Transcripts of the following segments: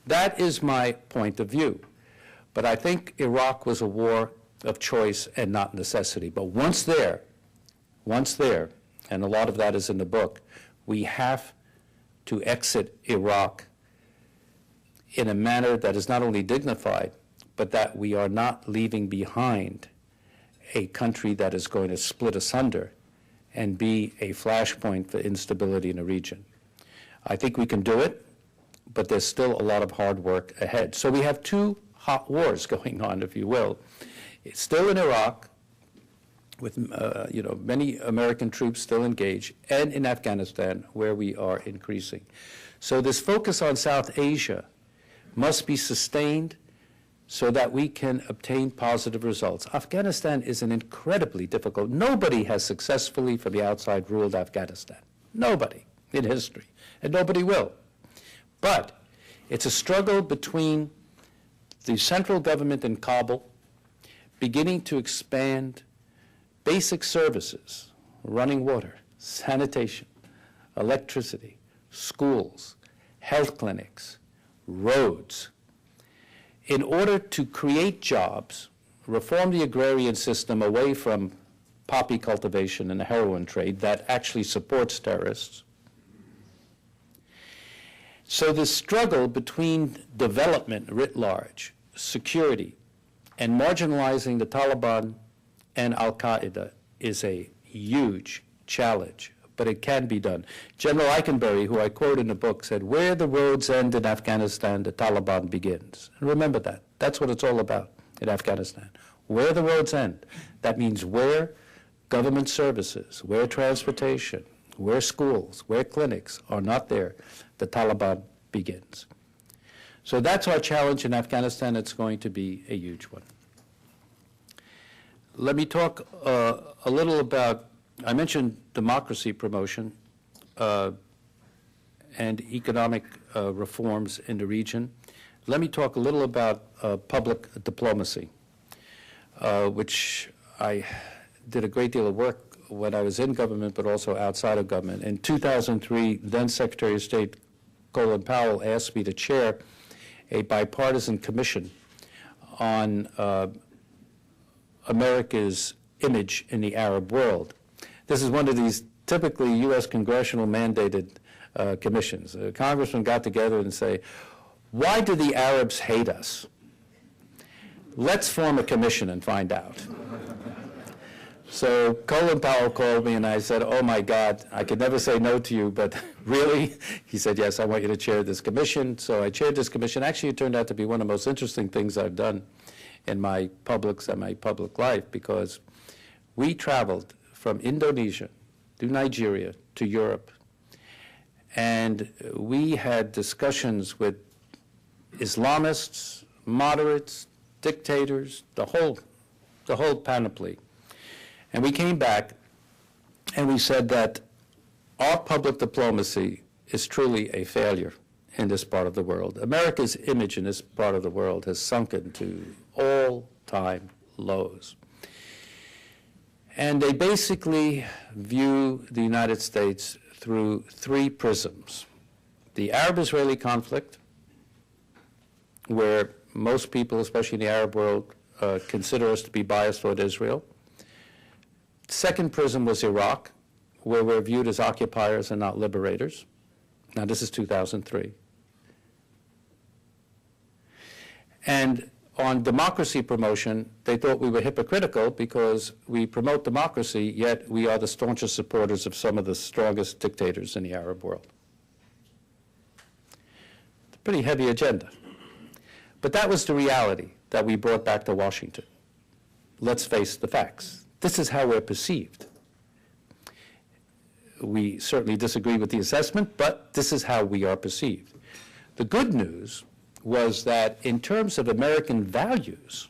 That is my point of view. But I think Iraq was a war of choice and not necessity. But once there, and a lot of that is in the book, we have to exit Iraq in a manner that is not only dignified, but that we are not leaving behind a country that is going to split asunder and be a flashpoint for instability in the region. I think we can do it, but there's still a lot of hard work ahead. So we have two hot wars going on, if you will. It's still in Iraq, with many American troops still engaged, and in Afghanistan, where we are increasing. So this focus on South Asia must be sustained so that we can obtain positive results. Afghanistan is an incredibly difficult. Nobody has successfully from the outside ruled Afghanistan. Nobody in history, and nobody will. But it's a struggle between the central government in Kabul beginning to expand basic services, running water, sanitation, electricity, schools, health clinics, roads, in order to create jobs, reform the agrarian system away from poppy cultivation and the heroin trade that actually supports terrorists. So the struggle between development writ large, security, and marginalizing the Taliban and Al-Qaeda is a huge challenge, but it can be done. General Eikenberry, who I quote in the book, said, "Where the roads end in Afghanistan, the Taliban begins." And remember that. That's what it's all about in Afghanistan. Where the roads end. That means where government services, where transportation, where schools, where clinics are not there, the Taliban begins. So that's our challenge in Afghanistan. It's going to be a huge one. Let me talk a little about, I mentioned democracy promotion and economic reforms in the region. Let me talk a little about public diplomacy, which I did a great deal of work when I was in government, but also outside of government. In 2003, then Secretary of State Colin Powell asked me to chair a bipartisan commission on America's image in the Arab world. This is one of these typically U.S. congressional mandated commissions. A congressman got together and say, "Why do the Arabs hate us? Let's form a commission and find out." So Colin Powell called me and I said, "Oh my God, I could never say no to you, but really?" He said, "Yes, I want you to chair this commission." So I chaired this commission. Actually, it turned out to be one of the most interesting things I've done in my public life, because we traveled from Indonesia to Nigeria to Europe, and we had discussions with Islamists, moderates, dictators, the whole panoply. And we came back and we said that our public diplomacy is truly a failure in this part of the world. America's image in this part of the world has sunken to all-time lows. And they basically view the United States through three prisms. The Arab-Israeli conflict, where most people, especially in the Arab world, consider us to be biased toward Israel. Second prism was Iraq, where we're viewed as occupiers and not liberators. Now, this is 2003. And on democracy promotion, they thought we were hypocritical because we promote democracy, yet we are the staunchest supporters of some of the strongest dictators in the Arab world. It's a pretty heavy agenda. But that was the reality that we brought back to Washington. Let's face the facts. This is how we're perceived. We certainly disagree with the assessment, but this is how we are perceived. The good news was that in terms of American values,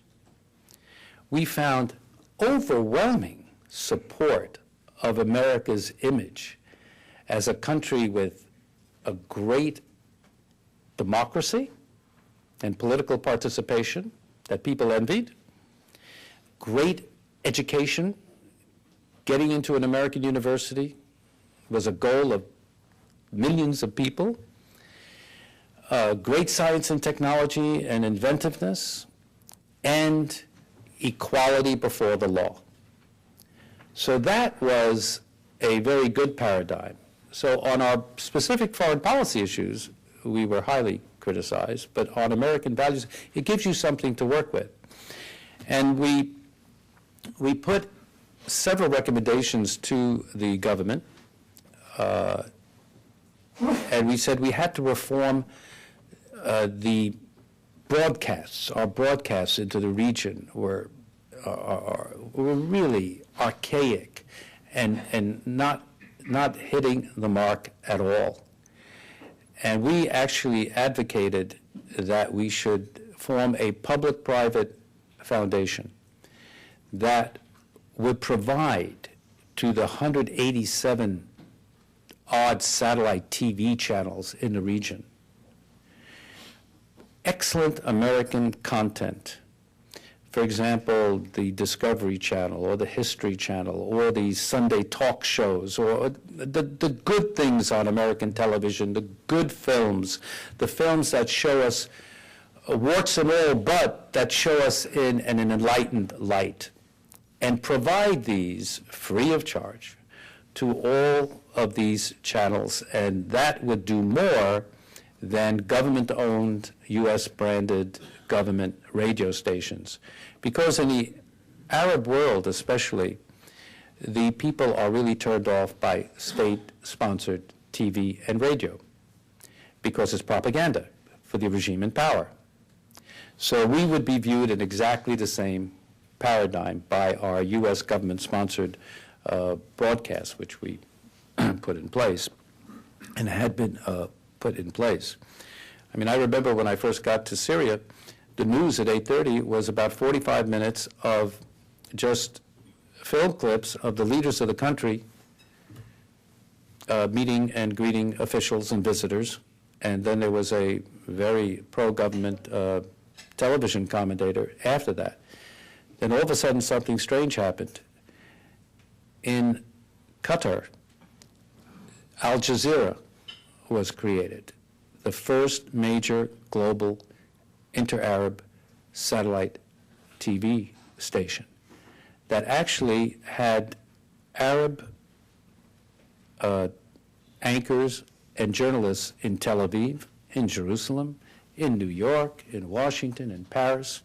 we found overwhelming support of America's image as a country with a great democracy and political participation that people envied, great education. Getting into an American university was a goal of millions of people. great science and technology and inventiveness, and equality before the law. So that was a very good paradigm. So on our specific foreign policy issues, we were highly criticized, but on American values, it gives you something to work with. And we put several recommendations to the government, and we said we had to reform the broadcasts. Our broadcasts into the region were really archaic and not hitting the mark at all. And we actually advocated that we should form a public-private foundation that would provide to the 187 odd satellite TV channels in the region excellent American content. For example, the Discovery Channel or the History Channel or the Sunday talk shows or the good things on American television, the good films, the films that show us warts and all, but that show us in an enlightened light, and provide these free of charge to all of these channels, and that would do more than government-owned, U.S.-branded government radio stations. Because in the Arab world especially, the people are really turned off by state-sponsored TV and radio because it's propaganda for the regime in power. So we would be viewed in exactly the same paradigm by our U.S. government-sponsored broadcasts, which we put in place and had been put in place. I mean, I remember when I first got to Syria, the news at 8:30 was about 45 minutes of just film clips of the leaders of the country meeting and greeting officials and visitors, and then there was a very pro-government television commentator after that. Then all of a sudden something strange happened. In Qatar, Al Jazeera was created, the first major global inter-Arab satellite TV station that actually had Arab anchors and journalists in Tel Aviv, in Jerusalem, in New York, in Washington, in Paris,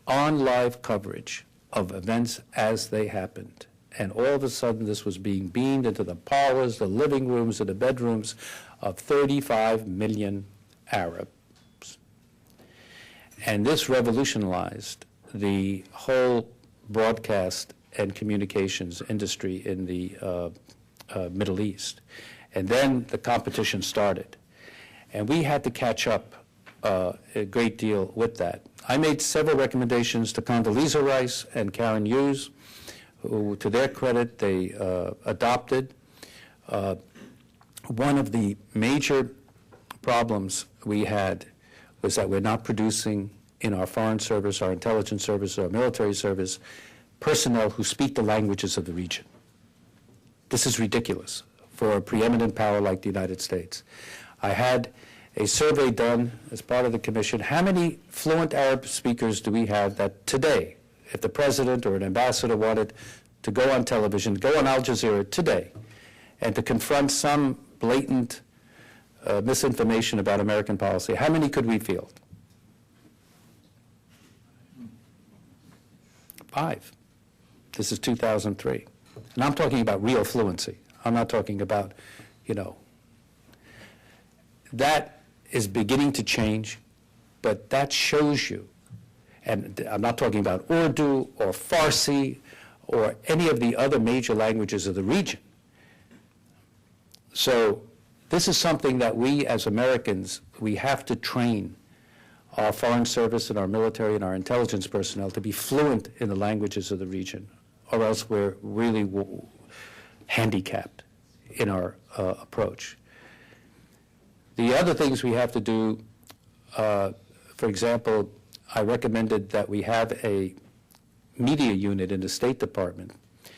on live coverage of events as they happened. And all of a sudden, this was being beamed into the parlors, the living rooms, and the bedrooms of 35 million Arabs. And this revolutionized the whole broadcast and communications industry in the Middle East. And then the competition started. And we had to catch up a great deal with that. I made several recommendations to Condoleezza Rice and Karen Hughes, who, to their credit, they adopted. One of the major problems we had was that we're not producing in our foreign service, our intelligence service, our military service, personnel who speak the languages of the region. This is ridiculous for a preeminent power like the United States. I had a survey done as part of the commission. How many fluent Arab speakers do we have that today, if the president or an ambassador wanted to go on television, go on Al Jazeera today, and to confront some blatant misinformation about American policy, how many could we field? 5. This is 2003. And I'm talking about real fluency. I'm not talking about, that is beginning to change, but that shows you, and I'm not talking about Urdu or Farsi or any of the other major languages of the region. So this is something that we as Americans, we have to train our foreign service and our military and our intelligence personnel to be fluent in the languages of the region, or else we're really handicapped in our approach. The other things we have to do, for example, I recommended that we have a media unit in the State Department